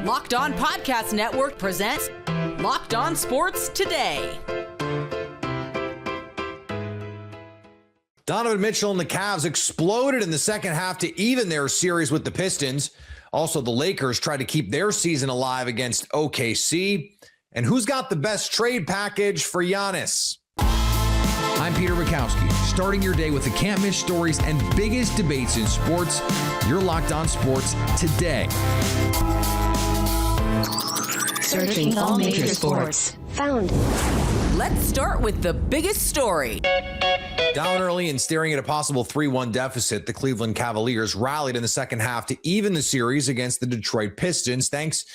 Locked On Podcast Network presents Locked On Sports Today. Donovan Mitchell and the Cavs exploded in the second half to even their series with the Pistons. Also, the Lakers tried to keep their season alive against OKC. And who's got the best trade package for Giannis? I'm Peter Bukowski, starting your day with the can't-miss stories and biggest debates in sports. You're Locked On Sports Today. Searching all major sports. Found. Let's start with the biggest story. Down early and staring at a possible 3-1 deficit, the Cleveland Cavaliers rallied in the second half to even the series against the Detroit Pistons, thanks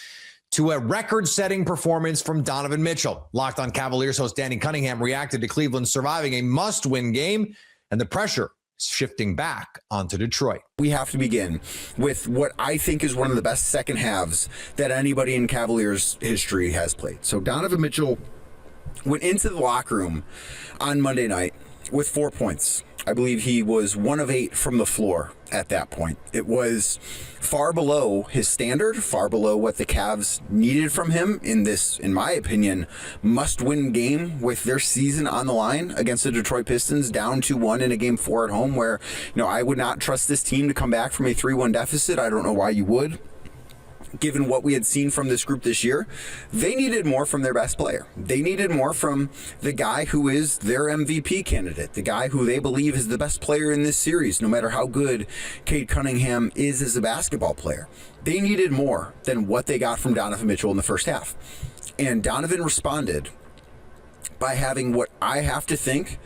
to a record-setting performance from Donovan Mitchell. Locked On Cavaliers host Danny Cunningham reacted to Cleveland surviving a must-win game, and the pressure is shifting back onto Detroit. We have to begin with what I think is one of the best second halves that anybody in Cavaliers history has played. So Donovan Mitchell went into the locker room on Monday night with 4 points. I believe he was 1 of 8 from the floor at that point. It was far below his standard, far below what the Cavs needed from him in this, in my opinion, must-win game with their season on the line against the Detroit Pistons, down 2-1 in a game 4 at home, where, I would not trust this team to come back from a 3-1 deficit. I don't know why you would. Given what we had seen from this group this year, they needed more from their best player. They needed more from the guy who is their MVP candidate, the guy who they believe is the best player in this series, no matter how good Cade Cunningham is as a basketball player. They needed more than what they got from Donovan Mitchell in the first half. And Donovan responded by having what I have to think,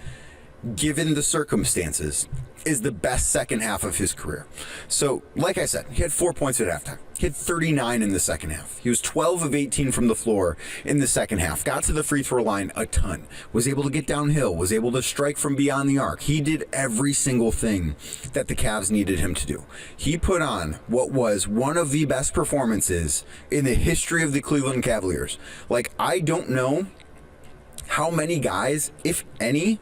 given the circumstances, is the best second half of his career. So, like I said, he had 4 points at halftime. He had 39 in the second half. He was 12 of 18 from the floor in the second half. Got to the free throw line a ton. Was able to get downhill. Was able to strike from beyond the arc. He did every single thing that the Cavs needed him to do. He put on what was one of the best performances in the history of the Cleveland Cavaliers. I don't know how many guys, if any,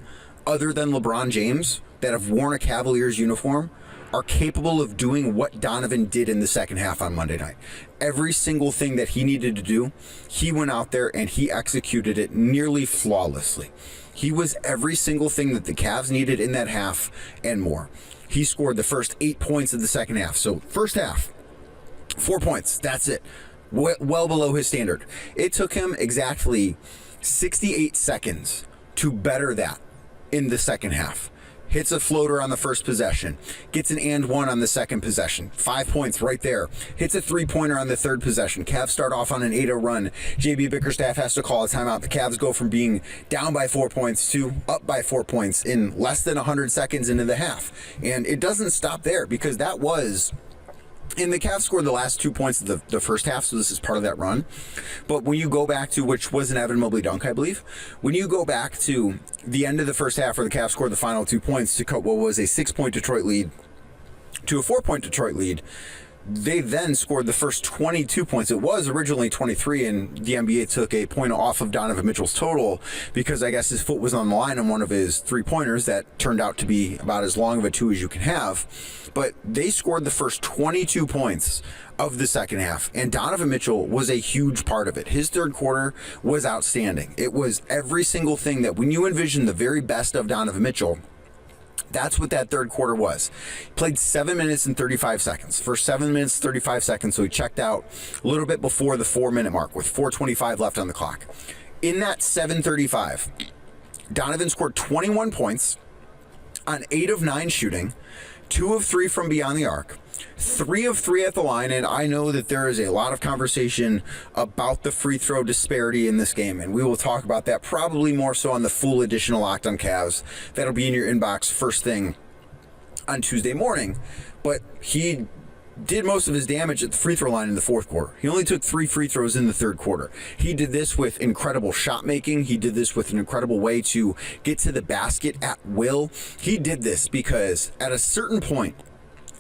other than LeBron James, that have worn a Cavaliers uniform are capable of doing what Donovan did in the second half on Monday night. Every single thing that he needed to do, he went out there and he executed it nearly flawlessly. He was every single thing that the Cavs needed in that half and more. He scored the first 8 points of the second half. So first half, 4 points, that's it. Well below his standard. It took him exactly 68 seconds to better that in the second half. Hits a floater on the first possession, gets an and one on the second possession, 5 points right there. Hits a three-pointer on the third possession. Cavs start off on an 8-0 run. JB Bickerstaff has to call a timeout. The Cavs go from being down by 4 points to up by 4 points in less than 100 seconds into the half. And it doesn't stop there, because that was... And the Cavs scored the last 2 points of the first half, so this is part of that run. But when you go back to, which was an Evan Mobley dunk, I believe, when you go back to the end of the first half where the Cavs scored the final 2 points to cut what was a 6-point Detroit lead to a 4-point Detroit lead, they then scored the first 22 points. It was originally 23, and the NBA took a point off of Donovan Mitchell's total because I guess his foot was on the line on one of his three-pointers that turned out to be about as long of a two as you can have. But they scored the first 22 points of the second half, and Donovan Mitchell was a huge part of it. His third quarter was outstanding. It was every single thing that when you envision the very best of Donovan Mitchell, that's what that third quarter was. He played 7 minutes and 35 seconds. First 7 minutes, 35 seconds, so he checked out a little bit before the 4-minute mark with 4:25 left on the clock. In that 7:35, Donovan scored 21 points on 8 of 9 shooting, 2 of 3 from beyond the arc, 3 of 3 at the line, and I know that there is a lot of conversation about the free throw disparity in this game, and we will talk about that probably more so on the full edition of Locked On Cavs. That'll be in your inbox first thing on Tuesday morning. But he did most of his damage at the free throw line in the fourth quarter. He only took 3 free throws in the third quarter. He did this with incredible shot making. He did this with an incredible way to get to the basket at will. He did this because at a certain point,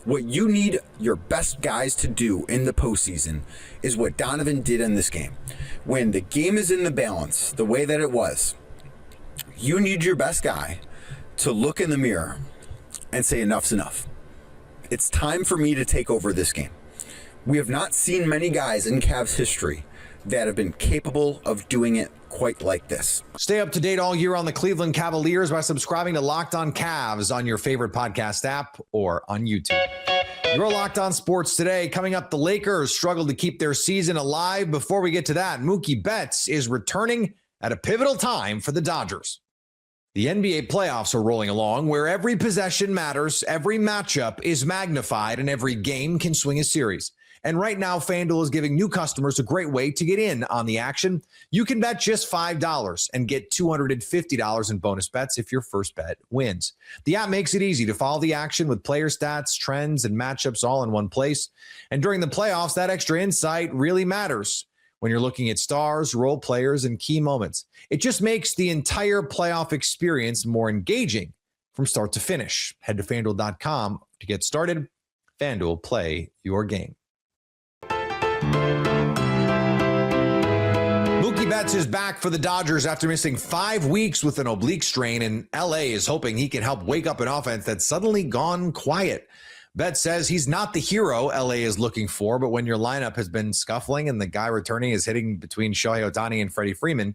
what you need your best guys to do in the postseason is what Donovan did in this game. When the game is in the balance, the way that it was, you need your best guy to look in the mirror and say, enough's enough. It's time for me to take over this game. We have not seen many guys in Cavs history that have been capable of doing it quite like this. Stay up to date all year on the Cleveland Cavaliers by subscribing to Locked On Cavs on your favorite podcast app or on YouTube. You're Locked On Sports Today. Coming up, the Lakers struggled to keep their season alive. Before we get to that, Mookie Betts is returning at a pivotal time for the Dodgers. The NBA playoffs are rolling along, where every possession matters, every matchup is magnified, and every game can swing a series. And right now, FanDuel is giving new customers a great way to get in on the action. You can bet just $5 and get $250 in bonus bets if your first bet wins. The app makes it easy to follow the action with player stats, trends, and matchups all in one place. And during the playoffs, that extra insight really matters when you're looking at stars, role players, and key moments. It just makes the entire playoff experience more engaging from start to finish. Head to FanDuel.com to get started. FanDuel, play your game. Mookie Betts is back for the Dodgers after missing 5 weeks with an oblique strain, and LA is hoping he can help wake up an offense that's suddenly gone quiet. Betts says he's not the hero LA is looking for, but when your lineup has been scuffling and the guy returning is hitting between Shohei Ohtani and Freddie Freeman,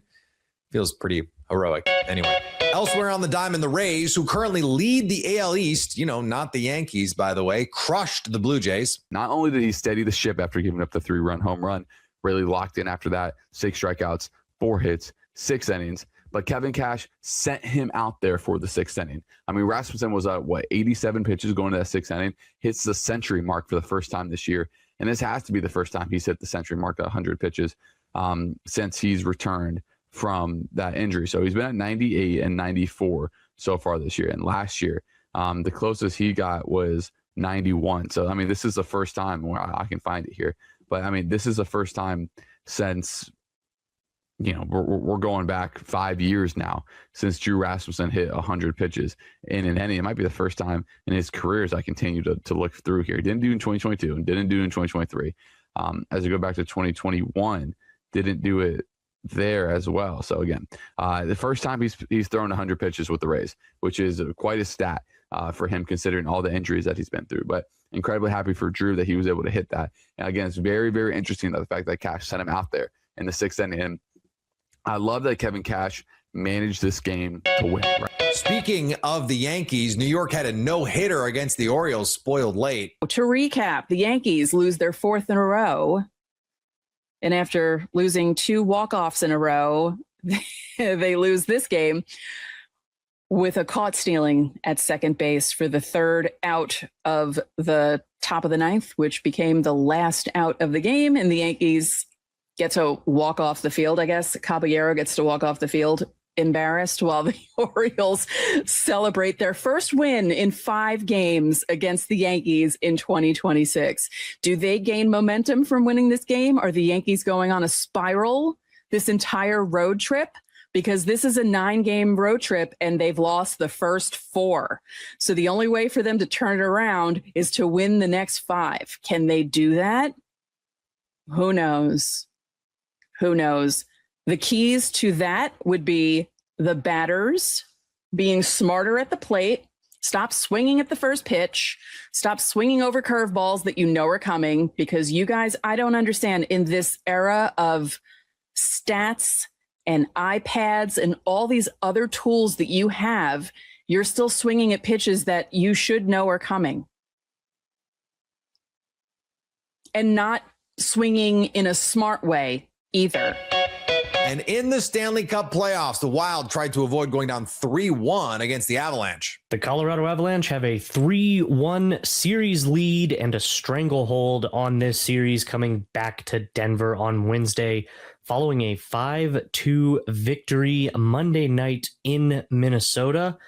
feels pretty heroic. Anyway, elsewhere on the diamond, the Rays, who currently lead the AL East, not the Yankees, by the way, crushed the Blue Jays. Not only did he steady the ship after giving up the 3-run home run, really locked in after that, 6 strikeouts, 4 hits, 6 innings, but Kevin Cash sent him out there for the 6th inning. I mean, Rasmussen was at 87 pitches going to that 6th inning, hits the century mark for the first time this year. And this has to be the first time he's hit the century mark at 100 pitches since he's returned from that injury. So he's been at 98 and 94 so far this year. And last year, the closest he got was 91. So, I mean, this is the first time where I can find it here. But, I mean, this is the first time since, we're going back 5 years now since Drew Rasmussen hit 100 pitches in an inning. It might be the first time in his career, as I continue to look through here. Didn't do in 2022 and didn't do in 2023. As I go back to 2021, didn't do it there as well. So again, the first time he's thrown 100 pitches with the Rays, which is quite a stat for him considering all the injuries that he's been through. But incredibly happy for Drew that he was able to hit that. And again, it's very, very interesting that the fact that Cash sent him out there in the 6th inning. And I love that Kevin Cash managed this game to win. Right? Speaking of the Yankees, New York had a no-hitter against the Orioles, spoiled late. To recap, the Yankees lose their 4th in a row. And after losing 2 walk-offs in a row, they lose this game with a caught stealing at second base for the 3rd out of the top of the 9th, which became the last out of the game. And the Yankees get to walk off the field, I guess. Caballero gets to walk off the field embarrassed while the Orioles celebrate their first win in 5 games against the Yankees in 2026. Do they gain momentum from winning this game? Are the Yankees going on a spiral this entire road trip? Because this is a 9-game road trip and they've lost the first 4. So the only way for them to turn it around is to win the next 5. Can they do that? Who knows? Who knows? The keys to that would be the batters being smarter at the plate, stop swinging at the first pitch, stop swinging over curveballs that you know are coming, because you guys, I don't understand, in this era of stats and iPads and all these other tools that you have, you're still swinging at pitches that you should know are coming. And not swinging in a smart way either. And in the Stanley Cup playoffs, the Wild tried to avoid going down 3-1 against the Avalanche. The Colorado Avalanche have a 3-1 series lead and a stranglehold on this series, coming back to Denver on Wednesday following a 5-2 victory Monday night in Minnesota.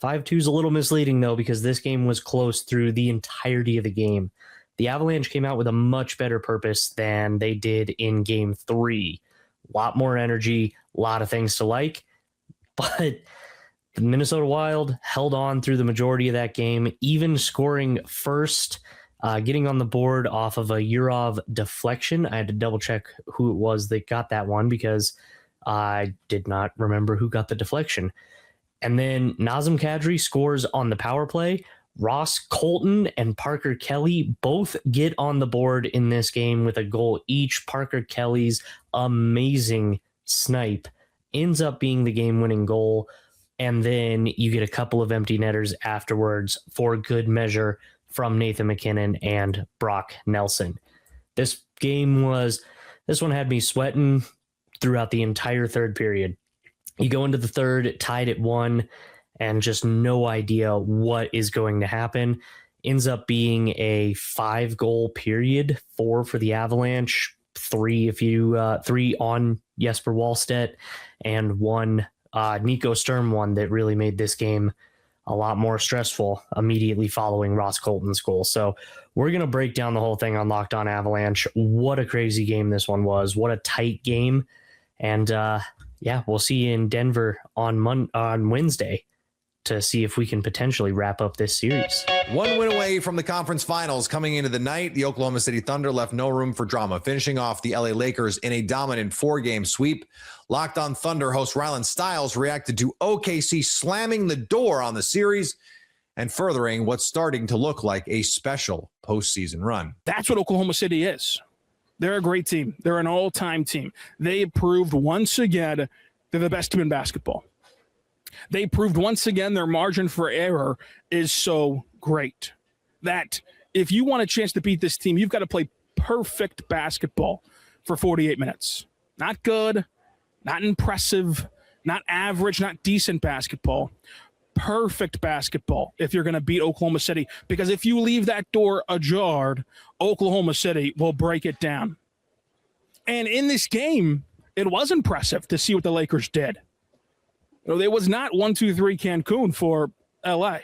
5-2 is a little misleading, though, because this game was close through the entirety of the game. The Avalanche came out with a much better purpose than they did in Game 3. A lot more energy, a lot of things to like, but the Minnesota Wild held on through the majority of that game, even scoring first, getting on the board off of a Yurov deflection. I had to double check who it was that got that one because I did not remember who got the deflection. And then Nazem Kadri scores on the power play Ross Colton and Parker Kelly both get on the board in this game with a goal each. Parker Kelly's amazing snipe ends up being the game-winning goal, and then you get a couple of empty netters afterwards for good measure from Nathan McKinnon and Brock Nelson. This one had me sweating throughout the entire third period. You go into the third tied at 1 and just no idea what is going to happen. Ends up being a 5-goal period, 4 for the Avalanche, 3 on Jesper Wallstedt, and 1 Nico Sturm one that really made this game a lot more stressful immediately following Ross Colton's goal. So we're going to break down the whole thing on Locked On Avalanche. What a crazy game this one was. What a tight game. And we'll see you in Denver on Wednesday to see if we can potentially wrap up this series. One win away from the conference finals coming into the night. The Oklahoma City Thunder left no room for drama, finishing off the LA Lakers in a dominant 4-game sweep. Locked On Thunder host Rylan Stiles reacted to OKC slamming the door on the series and furthering what's starting to look like a special postseason run. That's what Oklahoma City is. They're a great team. They're an all-time team. They proved once again they're the best team in basketball. They proved once again their margin for error is so great that if you want a chance to beat this team, you've got to play perfect basketball for 48 minutes. Not good, not impressive, not average, not decent basketball. Perfect basketball if you're going to beat Oklahoma City, because if you leave that door ajar, Oklahoma City will break it down. And in this game, it was impressive to see what the Lakers did. It was not 1-2-3 Cancun for LA.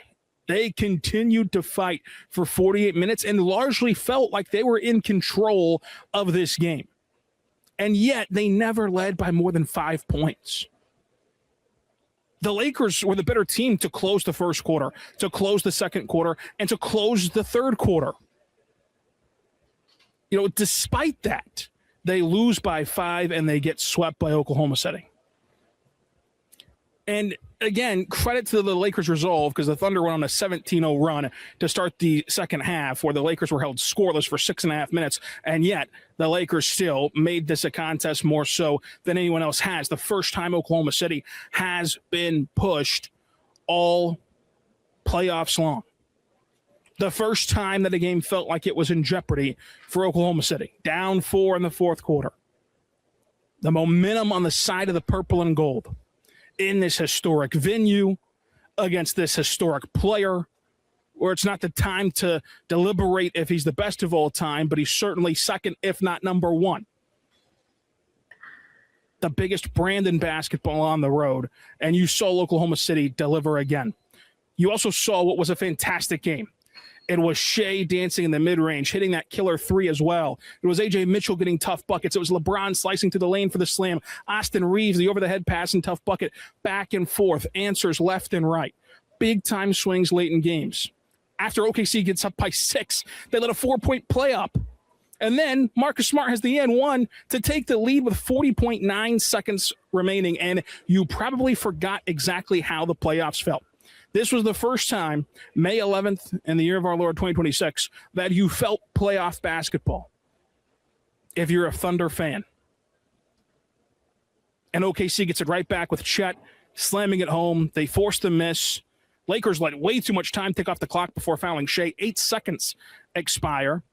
They continued to fight for 48 minutes and largely felt like they were in control of this game. And yet they never led by more than 5 points. The Lakers were the better team to close the first quarter, to close the second quarter, and to close the third quarter. Despite that, they lose by 5 and they get swept by Oklahoma City. And again, credit to the Lakers' resolve, because the Thunder went on a 17-0 run to start the second half where the Lakers were held scoreless for 6.5 minutes. And yet the Lakers still made this a contest more so than anyone else has. The first time Oklahoma City has been pushed all playoffs long. The first time that a game felt like it was in jeopardy for Oklahoma City. Down 4 in the fourth quarter. The momentum on the side of the purple and gold in this historic venue against this historic player, where it's not the time to deliberate if he's the best of all time, but he's certainly second, if not number 1. The biggest brand in basketball on the road, and you saw Oklahoma City deliver again. You also saw what was a fantastic game. It was Shea dancing in the mid-range, hitting that killer 3 as well. It was A.J. Mitchell getting tough buckets. It was LeBron slicing to the lane for the slam. Austin Reeves, the over-the-head pass and tough bucket, back and forth, answers left and right. Big-time swings late in games. After OKC gets up by 6, they let a 4-point play up. And then Marcus Smart has the N1 to take the lead with 40.9 seconds remaining, and you probably forgot exactly how the playoffs felt. This was the first time, May 11th in the year of our Lord 2026, that you felt playoff basketball. If you're a Thunder fan. And OKC gets it right back with Chet slamming it home. They forced the miss. Lakers let way too much time tick off the clock before fouling Shea. 8 seconds expire.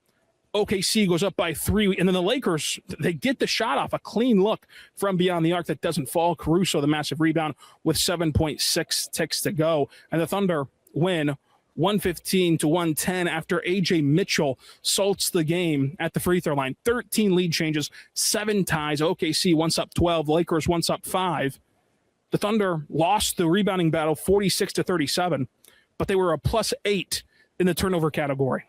OKC goes up by 3, and then the Lakers, they get the shot off, a clean look from beyond the arc that doesn't fall. Caruso, the massive rebound with 7.6 ticks to go, and the Thunder win 115-110 after A.J. Mitchell salts the game at the free throw line. 13 lead changes, 7 ties. OKC once up 12, Lakers once up 5. The Thunder lost the rebounding battle 46-37, but they were a +8 in the turnover category.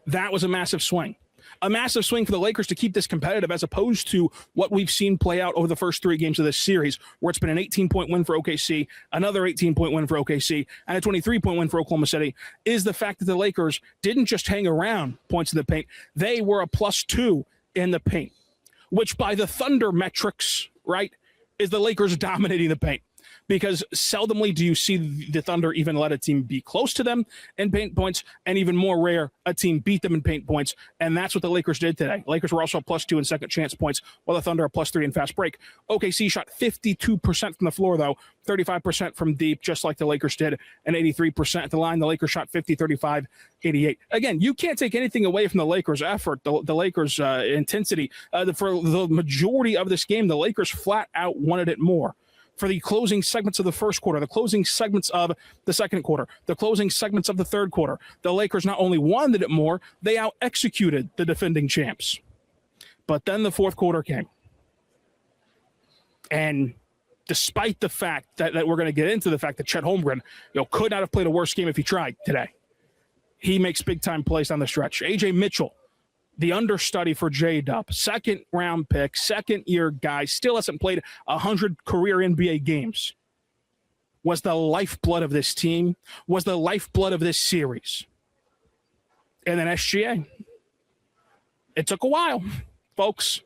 That was a massive swing. A massive swing for the Lakers to keep this competitive, as opposed to what we've seen play out over the first 3 games of this series, where it's been an 18-point win for OKC, another 18-point win for OKC, and a 23-point win for Oklahoma City, is the fact that the Lakers didn't just hang around points in the paint. They were a +2 in the paint, which by the Thunder metrics, right, is the Lakers dominating the paint. because seldomly do you see the Thunder even let a team be close to them in paint points, and even more rare, a team beat them in paint points. And that's what the Lakers did today. Lakers were also +2 in second chance points, while the Thunder are +3 in fast break. OKC shot 52% from the floor, though, 35% from deep, just like the Lakers did, and 83% at the line. The Lakers shot 50, 35, 88. Again, you can't take anything away from the Lakers' effort, the Lakers' intensity. For the majority of this game, the Lakers flat out wanted it more. For the closing segments of the first quarter, the closing segments of the second quarter, the closing segments of the third quarter, the Lakers not only wanted it more, they out-executed the defending champs. But then the fourth quarter came. And despite the fact that we're going to get into the fact that Chet Holmgren could not have played a worse game if he tried today, he makes big-time plays down the stretch. A.J. Mitchell, the understudy for J-Dub, second-round pick, second-year guy, still hasn't played 100 career NBA games, was the lifeblood of this team, was the lifeblood of this series. And then SGA. It took a while, folks.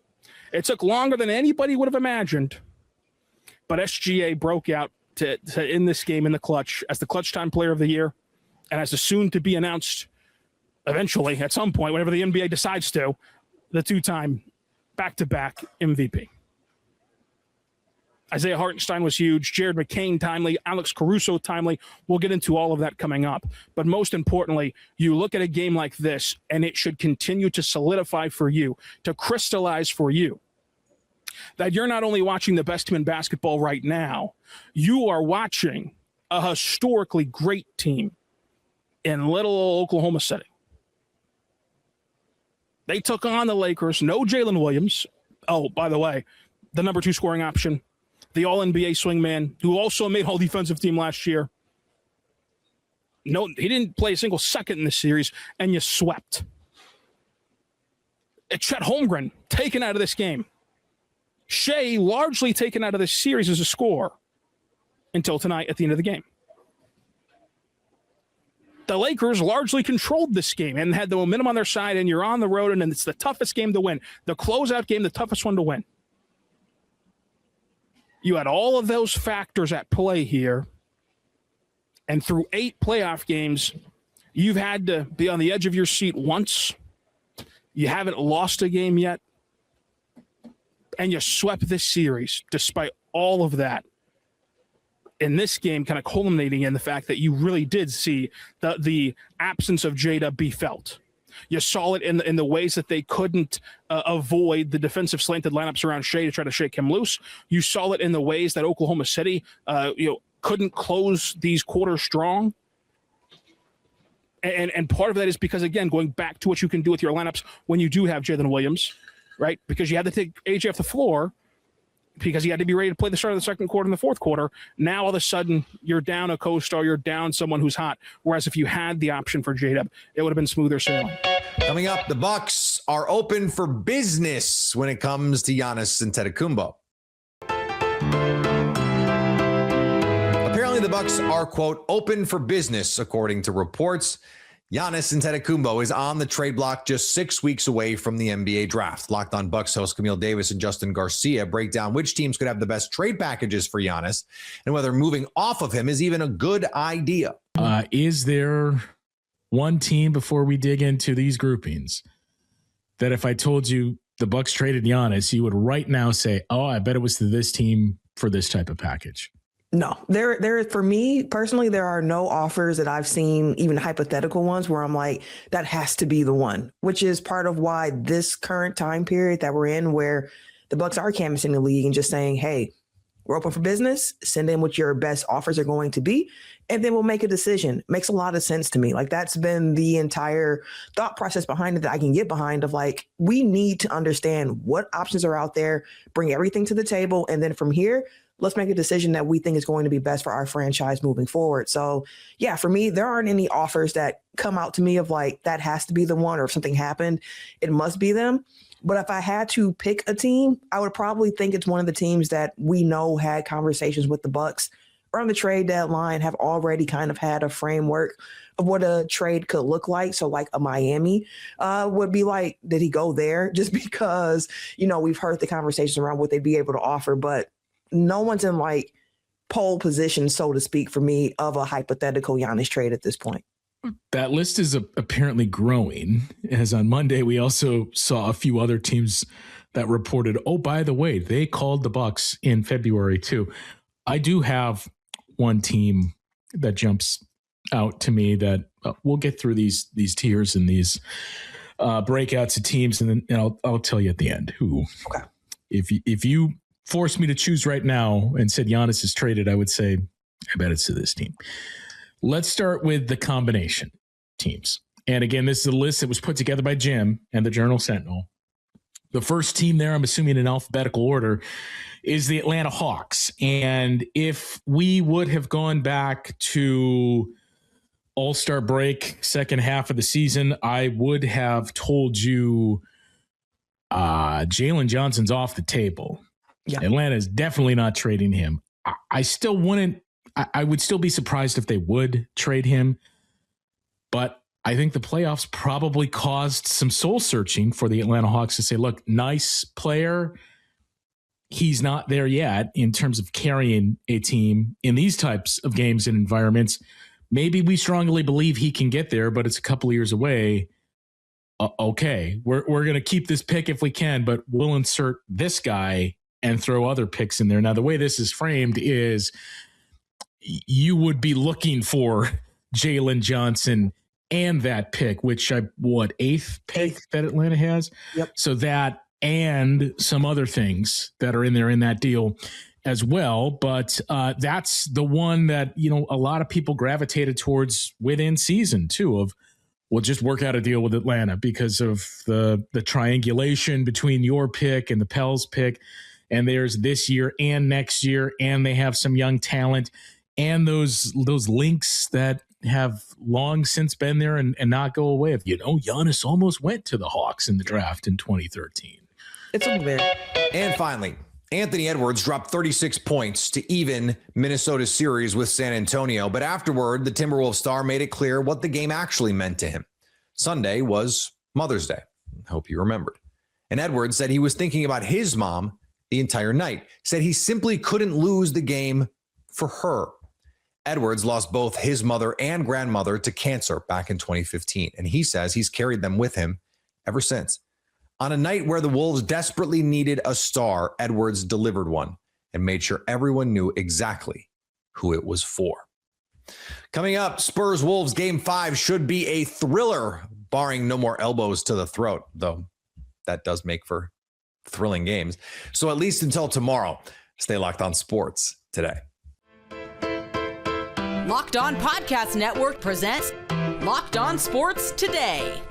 It took longer than anybody would have imagined. But SGA broke out to end this game in the clutch as the clutch time player of the year, and as the soon-to-be announced eventually, at some point, whenever the NBA decides to, the two-time back-to-back MVP. Isaiah Hartenstein was huge. Jared McCain timely. Alex Caruso timely. We'll get into all of that coming up. But most importantly, you look at a game like this, and it should continue to solidify for you, to crystallize for you, that you're not only watching the best team in basketball right now, you are watching a historically great team in little Oklahoma City. They took on the Lakers. No Jalen Williams. Oh, by the way, the number 2 scoring option, the All-NBA swingman, who also made All-Defensive Team last year. No, he didn't play a single second in this series, and you swept. Chet Holmgren taken out of this game. Shea largely taken out of this series as a scorer until tonight at the end of the game. The Lakers largely controlled this game and had the momentum on their side, and you're on the road, and it's the toughest game to win. The closeout game, the toughest one to win. You had all of those factors at play here, and through 8 playoff games, you've had to be on the edge of your seat once. You haven't lost a game yet, and you swept this series despite all of that. In this game, kind of culminating in the fact that you really did see the absence of Jada be felt. You saw it in the ways that they couldn't avoid the defensive slanted lineups around Shea to try to shake him loose. You saw it in the ways that Oklahoma City couldn't close these quarters strong. And part of that is because, again, going back to what you can do with your lineups when you do have Jalen Williams, right? Because you had to take AJ off the floor, because he had to be ready to play the start of the second quarter and the fourth quarter. Now, all of a sudden, you're down a co-star, you're down someone who's hot. Whereas if you had the option for J-Dub, it would have been smoother sailing. Coming up, the Bucks are open for business when it comes to Giannis Antetokounmpo. Apparently, the Bucks are, quote, open for business, according to reports. Giannis Antetokounmpo is on the trade block just 6 weeks away from the NBA draft. Locked On Bucks host Camille Davis and Justin Garcia break down which teams could have the best trade packages for Giannis and whether moving off of him is even a good idea. Is there one team, before we dig into these groupings, that if I told you the Bucks traded Giannis, you would right now say, oh, I bet it was to this team for this type of package? No, there for me personally, there are no offers that I've seen, even hypothetical ones, where I'm like, that has to be the one, which is part of why this current time period that we're in, where the Bucks are canvassing the league and just saying, hey, we're open for business, send in what your best offers are going to be, and then we'll make a decision. Makes a lot of sense to me. Like, that's been the entire thought process behind it that I can get behind, of like, we need to understand what options are out there, bring everything to the table, and then from here, let's make a decision that we think is going to be best for our franchise moving forward. So yeah, for me, there aren't any offers that come out to me of like, that has to be the one, or if something happened, it must be them. But if I had to pick a team, I would probably think it's one of the teams that we know had conversations with the Bucks around the trade deadline, have already kind of had a framework of what a trade could look like. So like a Miami would be like, did he go there? Just because, we've heard the conversations around what they'd be able to offer, but no one's in like pole position, so to speak, for me of a hypothetical Giannis trade at this point. That list is apparently growing, as on Monday we also saw a few other teams that reported, oh, by the way, they called the Bucks in February too. I do have one team that jumps out to me that we'll get through these tiers and these breakouts of teams, and then I'll tell you at the end who. Okay. If you forced me to choose right now and said Giannis is traded, I would say I bet it's to this team. Let's start with the combination teams. And again, this is a list that was put together by Jim and the Journal Sentinel. The first team there, I'm assuming in alphabetical order, is the Atlanta Hawks. And if we would have gone back to All-Star break, second half of the season, I would have told you Jalen Johnson's off the table. Yeah. Atlanta is definitely not trading him. I still wouldn't. I would still be surprised if they would trade him, but I think the playoffs probably caused some soul searching for the Atlanta Hawks to say, look, nice player. He's not there yet in terms of carrying a team in these types of games and environments. Maybe we strongly believe he can get there, but it's a couple of years away. Okay, we're going to keep this pick if we can, but we'll insert this guy and throw other picks in there. Now, the way this is framed is you would be looking for Jalen Johnson and that pick, which eighth pick that Atlanta has? Yep. So that and some other things that are in there in that deal as well. But that's the one that, a lot of people gravitated towards within season too, of we'll just work out a deal with Atlanta because of the triangulation between your pick and the Pels pick. And there's this year and next year, and they have some young talent and those links that have long since been there and not go away. If Giannis almost went to the Hawks in the draft in 2013. It's over there. And finally, Anthony Edwards dropped 36 points to even Minnesota's series with San Antonio. But afterward, the Timberwolves star made it clear what the game actually meant to him. Sunday was Mother's Day. I hope you remembered. And Edwards said he was thinking about his mom the entire night. Said he simply couldn't lose the game for her. Edwards lost both his mother and grandmother to cancer back in 2015. And he says he's carried them with him ever since. On a night where the Wolves desperately needed a star, Edwards delivered one and made sure everyone knew exactly who it was for. Coming up, Spurs-Wolves Game 5 should be a thriller, barring no more elbows to the throat, though that does make for thrilling games. So at least until tomorrow, stay locked on sports today. Locked On Podcast Network presents Locked On Sports Today.